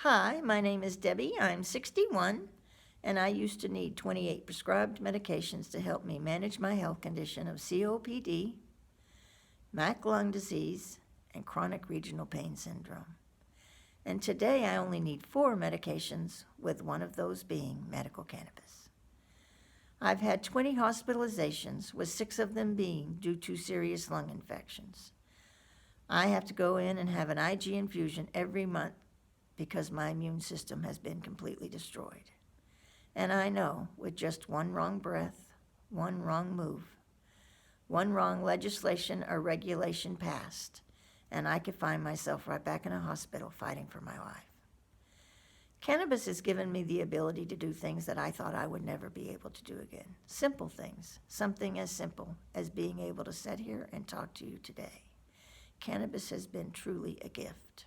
Hi, my name is Debbie. I'm 61, and I used to need 28 prescribed medications to help me manage my health condition of COPD, MAC lung disease, and chronic regional pain syndrome. And today I only need 4 medications, with one of those being medical cannabis. I've had 20 hospitalizations, with 6 of them being due to serious lung infections. I have to go in and have an IG infusion every month because my immune system has been completely destroyed. And I know with just one wrong breath, one wrong move, one wrong legislation or regulation passed, and I could find myself right back in a hospital fighting for my life. Cannabis has given me the ability to do things that I thought I would never be able to do again. Simple things, something as simple as being able to sit here and talk to you today. Cannabis has been truly a gift.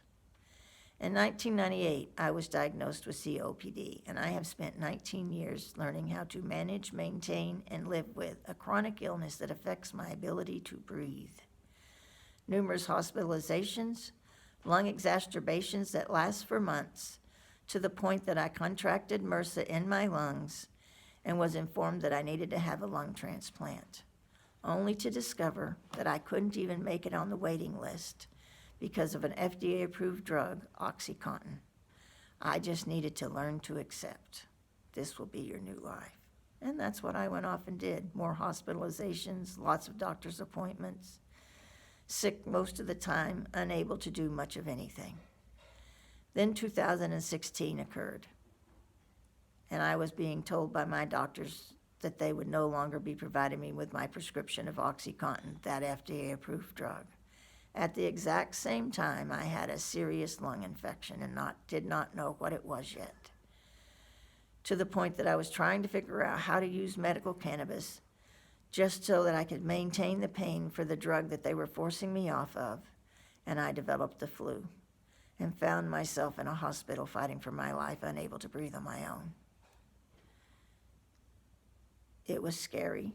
In 1998, I was diagnosed with COPD, and I have spent 19 years learning how to manage, maintain, and live with a chronic illness that affects my ability to breathe. Numerous hospitalizations, lung exacerbations that last for months, to the point that I contracted MRSA in my lungs and was informed that I needed to have a lung transplant, only to discover that I couldn't even make it on the waiting list because of an FDA-approved drug, OxyContin. I just needed to learn to accept. This will be your new life. And that's what I went off and did. More hospitalizations, lots of doctor's appointments, sick most of the time, unable to do much of anything. Then 2016 occurred, and I was being told by my doctors that they would no longer be providing me with my prescription of OxyContin, that FDA-approved drug. At the exact same time, I had a serious lung infection and did not know what it was yet, to the point that I was trying to figure out how to use medical cannabis just so that I could maintain the pain for the drug that they were forcing me off of, and I developed the flu and found myself in a hospital fighting for my life, unable to breathe on my own. It was scary.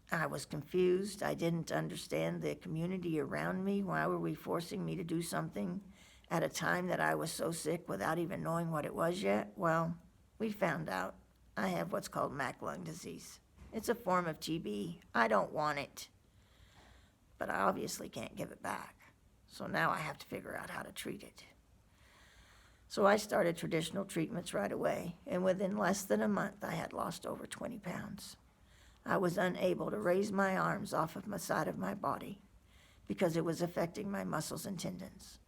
I was confused. I didn't understand the community around me. Why were we forcing me to do something at a time that I was so sick without even knowing what it was yet? Well, we found out I have what's called MAC lung disease. It's a form of TB. I don't want it, but I obviously can't give it back. So now I have to figure out how to treat it. So I started traditional treatments right away, and within less than a month, I had lost over 20 pounds. I was unable to raise my arms off of the side of my body because it was affecting my muscles and tendons.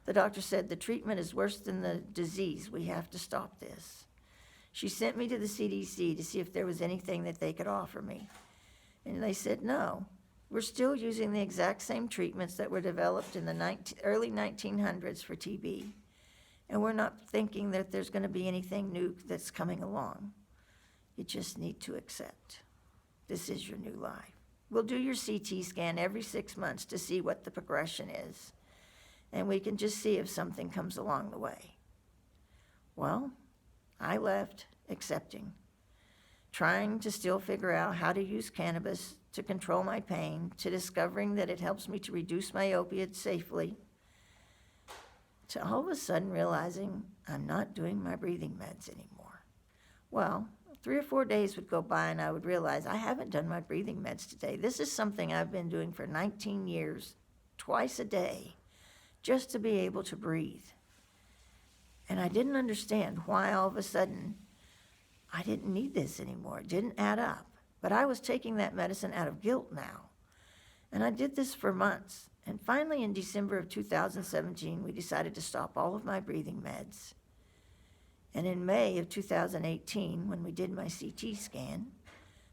The doctor said, the treatment is worse than the disease. We have to stop this. She sent me to the CDC to see if there was anything that they could offer me. And they said, no, we're still using the exact same treatments that were developed in the early 1900s for TB. And we're not thinking that there's going to be anything new that's coming along. You just need to accept. This is your new life. We'll do your CT scan every 6 months to see what the progression is, and we can just see if something comes along the way. Well, I left accepting, trying to still figure out how to use cannabis to control my pain, to discovering that it helps me to reduce my opiates safely, to all of a sudden realizing I'm not doing my breathing meds anymore. Well, 3 or 4 days would go by and I would realize I haven't done my breathing meds today. This is something I've been doing for 19 years, twice a day, just to be able to breathe. And I didn't understand why all of a sudden I didn't need this anymore. It didn't add up. But I was taking that medicine out of guilt now. And I did this for months. And finally in December of 2017, we decided to stop all of my breathing meds. And in May of 2018, when we did my CT scan,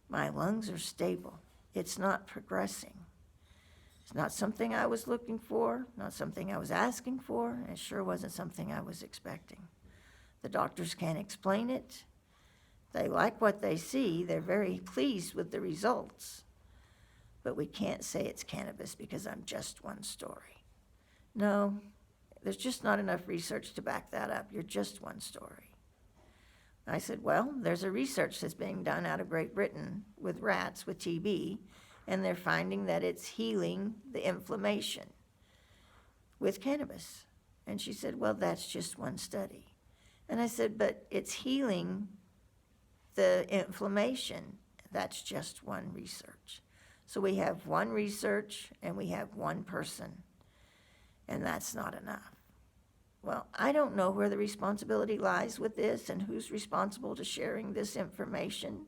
my lungs are stable. It's not progressing. It's not something I was looking for, not something I was asking for, and it sure wasn't something I was expecting. The doctors can't explain it. They like what they see. They're very pleased with the results. But we can't say it's cannabis because I'm just one story. No, there's just not enough research to back that up. You're just one story. I said, well, there's a research that's being done out of Great Britain with rats with TB, and they're finding that it's healing the inflammation with cannabis. And she said, well, that's just one study. And I said, but it's healing the inflammation. That's just one research. So we have one research and we have one person, and that's not enough. Well, I don't know where the responsibility lies with this and who's responsible to sharing this information,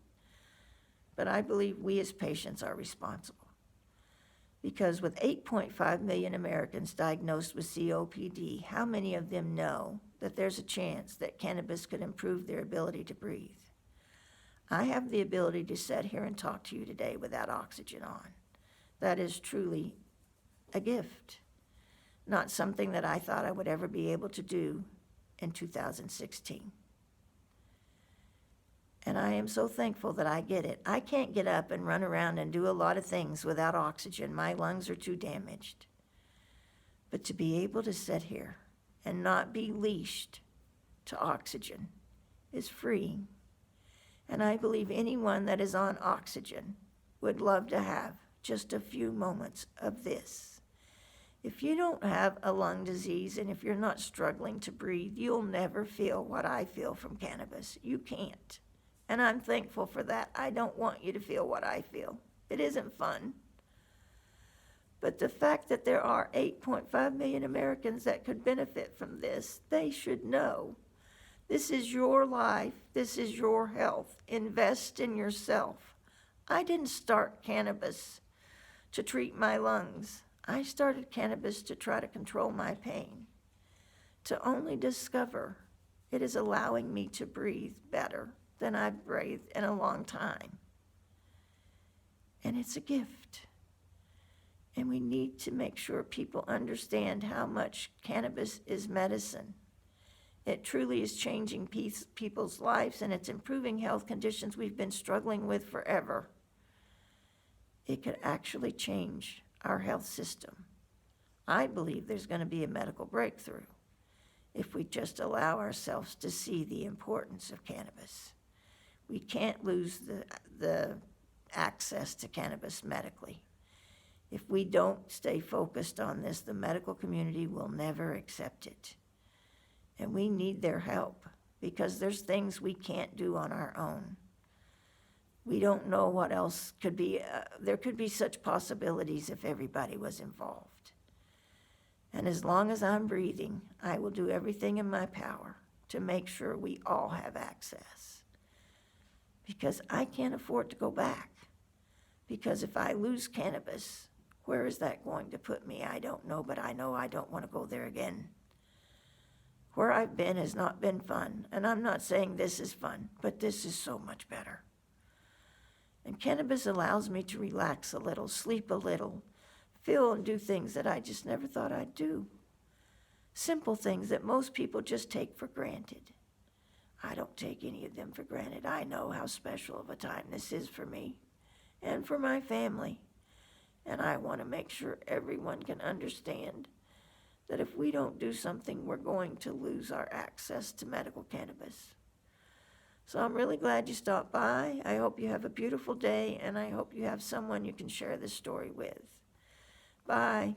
but I believe we as patients are responsible. Because with 8.5 million Americans diagnosed with COPD, how many of them know that there's a chance that cannabis could improve their ability to breathe? I have the ability to sit here and talk to you today without oxygen on. That is truly a gift, not something that I thought I would ever be able to do in 2016. And I am so thankful that I get it. I can't get up and run around and do a lot of things without oxygen. My lungs are too damaged. But to be able to sit here and not be leashed to oxygen is freeing. And I believe anyone that is on oxygen would love to have just a few moments of this. If you don't have a lung disease and if you're not struggling to breathe, you'll never feel what I feel from cannabis. You can't. And I'm thankful for that. I don't want you to feel what I feel. It isn't fun. But the fact that there are 8.5 million Americans that could benefit from this, they should know. This is your life. This is your health. Invest in yourself. I didn't start cannabis to treat my lungs. I started cannabis to try to control my pain, to only discover it is allowing me to breathe better than I've breathed in a long time. And it's a gift. And we need to make sure people understand how much cannabis is medicine. It truly is changing people's lives, and it's improving health conditions we've been struggling with forever. It could actually change our health system. I believe there's going to be a medical breakthrough if we just allow ourselves to see the importance of cannabis. We can't lose the access to cannabis medically. If we don't stay focused on this, the medical community will never accept it. And we need their help because there's things we can't do on our own. We don't know what else could be. There could be such possibilities if everybody was involved. And as long as I'm breathing, I will do everything in my power to make sure we all have access. Because I can't afford to go back. Because if I lose cannabis, where is that going to put me? I don't know, but I know I don't want to go there again. Where I've been has not been fun, and I'm not saying this is fun, but this is so much better. And cannabis allows me to relax a little, sleep a little, feel and do things that I just never thought I'd do. Simple things that most people just take for granted. I don't take any of them for granted. I know how special of a time this is for me and for my family. And I want to make sure everyone can understand that if we don't do something, we're going to lose our access to medical cannabis. So I'm really glad you stopped by. I hope you have a beautiful day, and I hope you have someone you can share this story with. Bye.